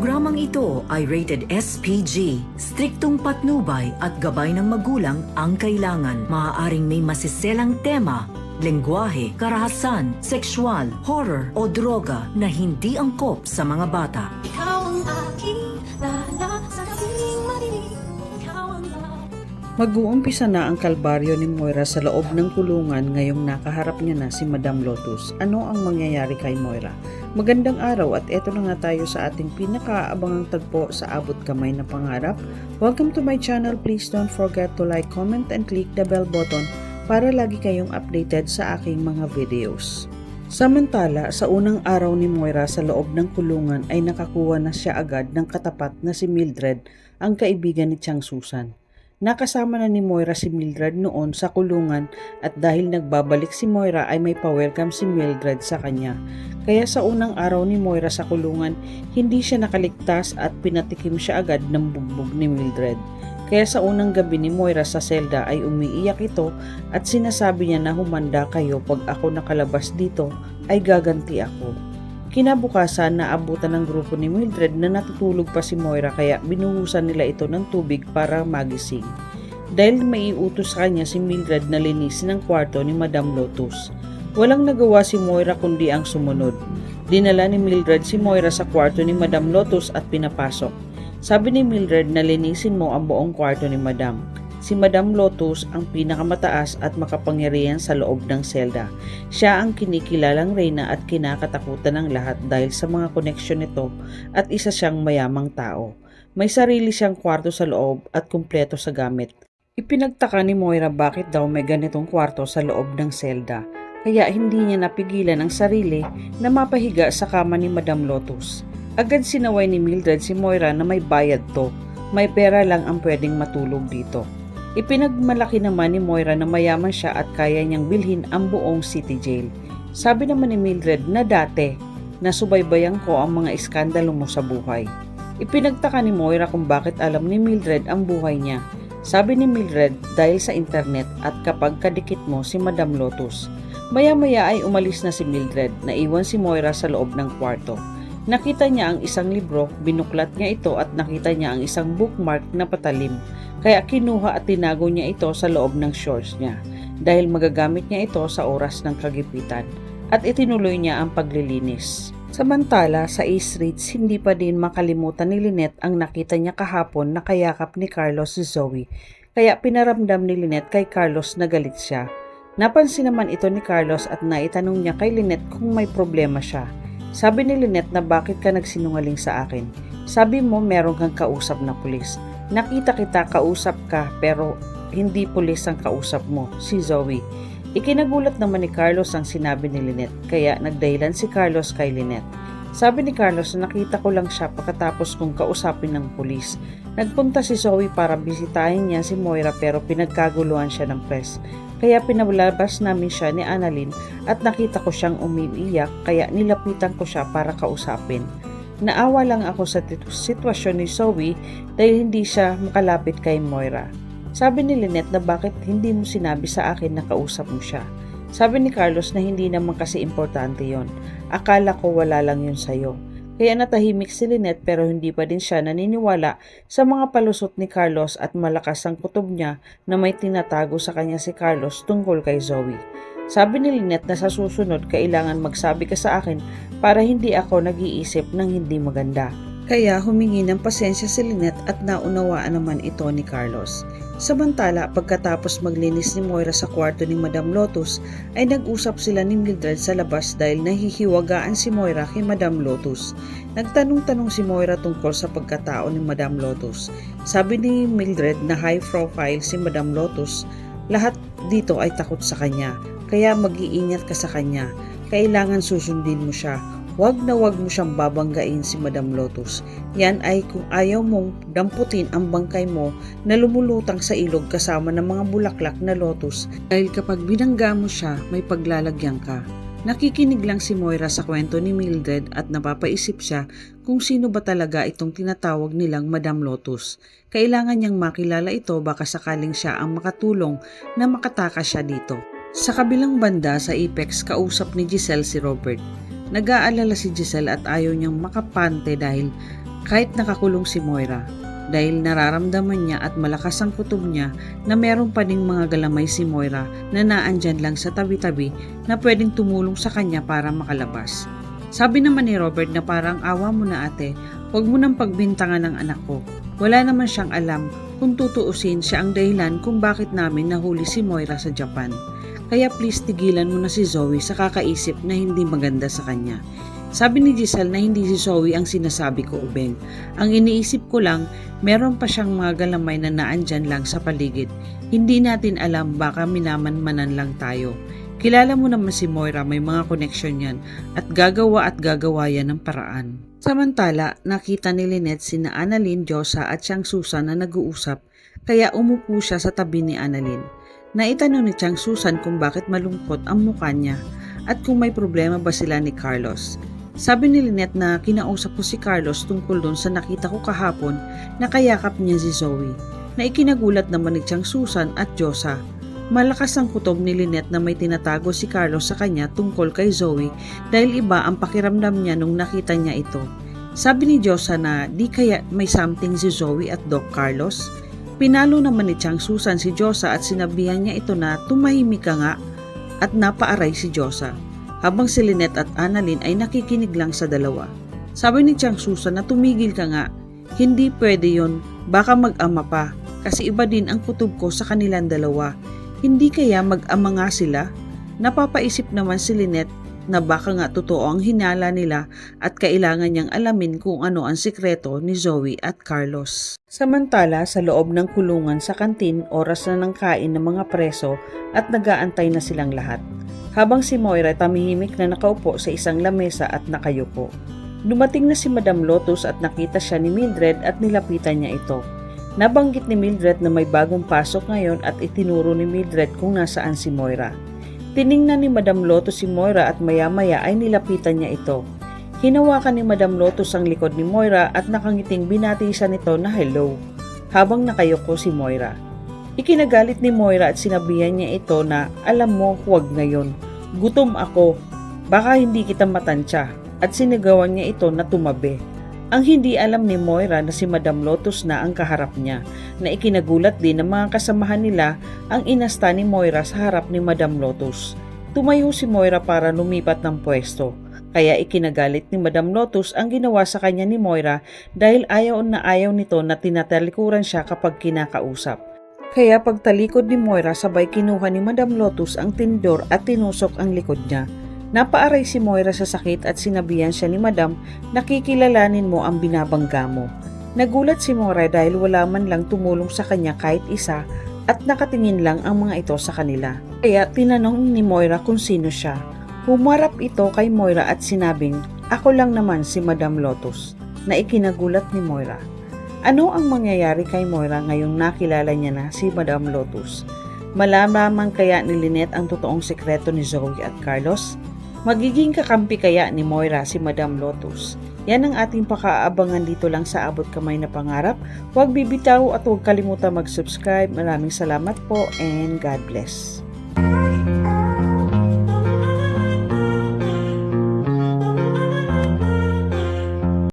programang ito ay rated SPG. Striktong patnubay at gabay ng magulang ang kailangan. Maaaring may masiselang tema, lengguwahe, karahasan, sexual, horror o droga na hindi angkop sa mga bata. Ikaw ang aking lala sa gabing madilim. Ikaw ang Mag-uumpisa na ang kalbaryo ni Moira sa loob ng kulungan ngayong nakaharap niya na si Madam Lotus. Ano ang mangyayari kay Moira? Magandang araw at eto na nga tayo sa ating pinakaabangang tagpo sa Abot Kamay na Pangarap. Welcome to my channel. Please don't forget to like, comment, and click the bell button para lagi kayong updated sa aking mga videos. Samantala, sa unang araw ni Moira sa loob ng kulungan ay nakakuha na siya agad ng katapat na si Mildred, ang kaibigan ni Chang Susan. Nakasama na ni Moira si Mildred noon sa kulungan at dahil nagbabalik si Moira ay may pa-welcome si Mildred sa kanya. Kaya sa unang araw ni Moira sa kulungan, hindi siya nakaligtas at pinatikim siya agad ng bugbog ni Mildred. Kaya sa unang gabi ni Moira sa selda ay umiiyak ito at sinasabi niya na humanda kayo pag ako nakalabas dito ay gaganti ako. Kinabukasan naabutan ng grupo ni Mildred na natutulog pa si Moira kaya binuhusan nila ito ng tubig para magising. Dahil may iutos sa kanya si Mildred na linisin ang kwarto ni Madam Lotus. Walang nagawa si Moira kundi ang sumunod. Dinala ni Mildred si Moira sa kwarto ni Madam Lotus at pinapasok. Sabi ni Mildred na linisin mo ang buong kwarto ni Madam. Si Madam Lotus ang pinakamataas at makapangyarihan sa loob ng selda. Siya ang kinikilalang reyna at kinakatakutan ng lahat dahil sa mga koneksyon nito at isa siyang mayamang tao. May sarili siyang kwarto sa loob at kumpleto sa gamit. Ipinagtaka ni Moira bakit daw may ganitong kwarto sa loob ng selda. Kaya hindi niya napigilan ang sarili na mapahiga sa kama ni Madam Lotus. Agad sinaway ni Mildred si Moira na may bayad to. May pera lang ang pwedeng matulog dito. Ipinagmalaki naman ni Moira na mayaman siya at kaya niyang bilhin ang buong city jail. Sabi naman ni Mildred na dati, nasubaybayan ko ang mga iskandalo mo sa buhay. Ipinagtaka ni Moira kung bakit alam ni Mildred ang buhay niya. Sabi ni Mildred dahil sa internet at kapag kadikit mo si Madam Lotus. Maya-maya ay umalis na si Mildred, naiwan si Moira sa loob ng kwarto. Nakita niya ang isang libro, binuklat niya ito at nakita niya ang isang bookmark na patalim. Kaya kinuha at tinago niya ito sa loob ng shorts niya dahil magagamit niya ito sa oras ng kagipitan at itinuloy niya ang paglilinis. Samantala sa East Ridge, hindi pa din makalimutan ni Lynette ang nakita niya kahapon na kayakap ni Carlos si Zoe. Kaya pinaramdam ni Lynette kay Carlos na galit siya. Napansin naman ito ni Carlos at naitanong niya kay Lynette kung may problema siya. Sabi ni Lynette na bakit ka nagsinungaling sa akin? Sabi mo meron kang kausap na pulis. Nakita kita kausap ka pero hindi pulis ang kausap mo, si Zoe. Ikinagulat naman ni Carlos ang sinabi ni Lynette kaya nagdahilan si Carlos kay Lynette. Sabi ni Carlos na nakita ko lang siya pagkatapos kong kausapin ng pulis. Nagpunta si Zoe para bisitahin niya si Moira pero pinagkaguluhan siya ng press. Kaya pinalabas namin siya ni Annalyn at nakita ko siyang umiiyak kaya nilapitan ko siya para kausapin. Naawa lang ako sa sitwasyon ni Zoe dahil hindi siya makalapit kay Moira. Sabi ni Lynette na bakit hindi mo sinabi sa akin na kausap mo siya. Sabi ni Carlos na hindi naman kasi importante yon. Akala ko wala lang yun sa'yo. Kaya natahimik si Lynette pero hindi pa din siya naniniwala sa mga palusot ni Carlos at malakas ang kutob niya na may tinatago sa kanya si Carlos tungkol kay Zoe. Sabi ni Lynette na sa susunod kailangan magsabi ka sa akin para hindi ako nag-iisip ng hindi maganda. Kaya humingi ng pasensya si Lynette at naunawaan naman ito ni Carlos. Samantala, pagkatapos maglinis ni Moira sa kwarto ni Madam Lotus, ay nag-usap sila ni Mildred sa labas dahil nahihiwagaan si Moira kay Madam Lotus. Nagtanong-tanong si Moira tungkol sa pagkatao ni Madam Lotus. Sabi ni Mildred na high profile si Madam Lotus, lahat dito ay takot sa kanya. Kaya mag-iingat ka sa kanya. Kailangan susundin mo siya. Huwag na huwag mo siyang babanggain si Madam Lotus. Yan ay kung ayaw mong damputin ang bangkay mo na lumulutang sa ilog kasama ng mga bulaklak na lotus dahil kapag binangga mo siya, may paglalagyan ka. Nakikinig lang si Moira sa kwento ni Mildred at napapaisip siya kung sino ba talaga itong tinatawag nilang Madam Lotus. Kailangan niyang makilala ito baka sakaling siya ang makatulong na makatakas siya dito. Sa kabilang banda sa Apex, kausap ni Giselle si Robert. Nag-aalala si Giselle at ayaw niyang makapante dahil kahit nakakulong si Moira dahil nararamdaman niya at malakas ang kutob niya na meron pa ding mga galamay si Moira na naandyan lang sa tabi-tabi na pwedeng tumulong sa kanya para makalabas. Sabi naman ni Robert na parang awa mo na ate, huwag mo nang pagbintangan ng anak ko. Wala naman siyang alam kung tutuusin siya ang dahilan kung bakit namin nahuli si Moira sa Japan. Kaya please tigilan mo na si Zoe sa kakaisip na hindi maganda sa kanya. Sabi ni Giselle na hindi si Zoe ang sinasabi ko, Ubeng. Ang iniisip ko lang, meron pa siyang mga galamay na naandyan lang sa paligid. Hindi natin alam, baka minamanmanan lang tayo. Kilala mo naman si Moira, may mga connection yan at gagawa yan ng paraan. Samantala, nakita ni Lynette sina Annalyn, Josa at siyang Susan na nag-uusap kaya umupo siya sa tabi ni Annalyn. Naitanong ni Chang Susan kung bakit malungkot ang mukha niya at kung may problema ba sila ni Carlos. Sabi ni Lynette na kinausap ko si Carlos tungkol doon sa nakita ko kahapon na kayakap niya si Zoe. Na ikinagulat naman ni Chang Susan at Josa. Malakas ang kutob ni Lynette na may tinatago si Carlos sa kanya tungkol kay Zoe dahil iba ang pakiramdam niya nung nakita niya ito. Sabi ni Josa na di kaya may something si Zoe at Doc Carlos. Pinalo naman ni Chang Susan si Josa at sinabihan niya ito na tumahimik ka nga at napaaray si Josa. Habang si Lynette at Annalyn ay nakikinig lang sa dalawa. Sabi ni Chang Susan na tumigil ka nga, hindi pwede yon, baka mag-ama pa kasi iba din ang kutob ko sa kanilang dalawa. Hindi kaya mag-ama nga sila? Napapaisip naman si Lynette na baka nga totoo ang hinala nila at kailangan niyang alamin kung ano ang sikreto ni Zoe at Carlos. Samantala, sa loob ng kulungan sa kantin, oras na ng kain ng mga preso at nag-aantay na silang lahat. Habang si Moira tamihimik na nakaupo sa isang lamesa at nakayuko. Dumating na si Madam Lotus at nakita siya ni Mildred at nilapitan niya ito. Nabanggit ni Mildred na may bagong pasok ngayon at itinuro ni Mildred kung nasaan si Moira. Tiningnan ni Madam Lotus si Moira at maya-maya ay nilapitan niya ito. Hinawakan ni Madam Lotus ang likod ni Moira at nakangiting binati siya nito na hello, habang nakayuko si Moira. Ikinagalit ni Moira at sinabihan niya ito na alam mo huwag ngayon, gutom ako, baka hindi kita matansya at sinigawan niya ito na tumabi. Ang hindi alam ni Moira na si Madam Lotus na ang kaharap niya, na ikinagulat din ng mga kasamahan nila ang inasta ni Moira sa harap ni Madam Lotus. Tumayo si Moira para lumipat ng pwesto, kaya ikinagalit ni Madam Lotus ang ginawa sa kanya ni Moira dahil ayaw na ayaw nito na tinatalikuran siya kapag kinakausap. Kaya pagtalikod ni Moira sabay kinuha ni Madam Lotus ang tinidor at tinusok ang likod niya. Napaaray si Moira sa sakit at sinabihan siya ni Madam na kikilalanin mo ang binabangga mo. Nagulat si Moira dahil wala man lang tumulong sa kanya kahit isa at nakatingin lang ang mga ito sa kanila. Kaya tinanong ni Moira kung sino siya. Humarap ito kay Moira at sinabing, ako lang naman si Madam Lotus, na ikinagulat ni Moira. Ano ang mangyayari kay Moira ngayong nakilala niya na si Madam Lotus? Malalaman kaya ni Lynette ang totoong sekreto ni Zoe at Carlos? Magiging kakampi kaya ni Moira si Madam Lotus? Yan ang ating pakaabangan dito lang sa Abot Kamay na Pangarap. Huwag bibitaw at huwag kalimutan mag-subscribe. Maraming salamat po and God bless.